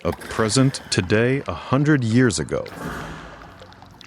A present today 100 years ago.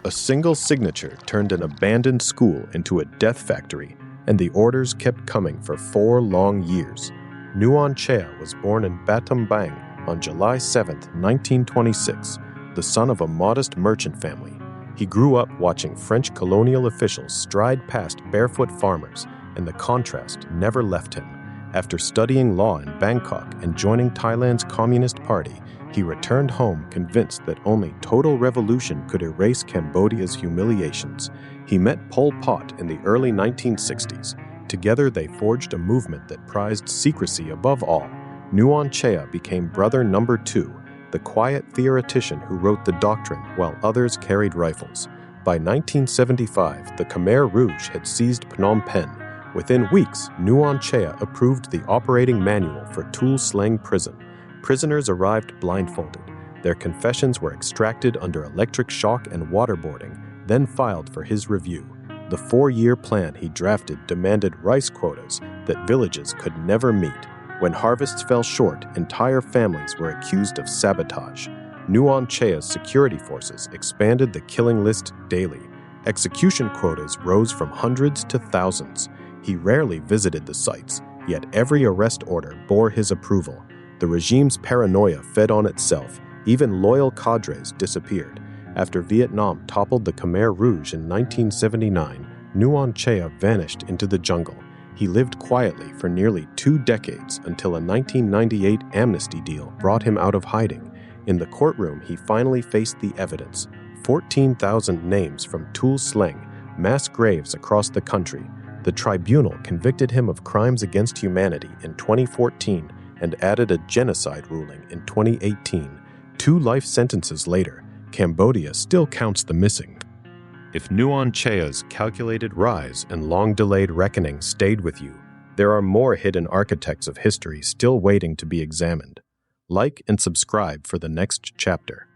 A single signature turned an abandoned school into a death factory, and the orders kept coming for 4 long years. Nuon Chea was born in Battambang on July 7, 1926, the son of a modest merchant family. He grew up watching French colonial officials stride past barefoot farmers, and the contrast never left him. After studying law in Bangkok and joining Thailand's Communist Party, he returned home convinced that only total revolution could erase Cambodia's humiliations. He met Pol Pot in the early 1960s. Together they forged a movement that prized secrecy above all. Nuon Chea became brother number 2, the quiet theoretician who wrote the doctrine while others carried rifles. By 1975, the Khmer Rouge had seized Phnom Penh. Within weeks, Nuon Chea approved the operating manual for Tuol Sleng prison. Prisoners arrived blindfolded. Their confessions were extracted under electric shock and waterboarding, then filed for his review. The 4-year plan he drafted demanded rice quotas that villages could never meet. When harvests fell short, entire families were accused of sabotage. Nuon Chea's security forces expanded the killing list daily. Execution quotas rose from hundreds to thousands. He rarely visited the sites, yet every arrest order bore his approval. The regime's paranoia fed on itself. Even loyal cadres disappeared. After Vietnam toppled the Khmer Rouge in 1979, Nuon Chea vanished into the jungle. He lived quietly for nearly 2 decades until a 1998 amnesty deal brought him out of hiding. In the courtroom, he finally faced the evidence. 14,000 names from Tuol Sleng, mass graves across the country. The tribunal convicted him of crimes against humanity in 2014 and added a genocide ruling in 2018. 2 life sentences later, Cambodia still counts the missing. If Nuon Chea's calculated rise and long-delayed reckoning stayed with you, there are more hidden architects of history still waiting to be examined. Like and subscribe for the next chapter.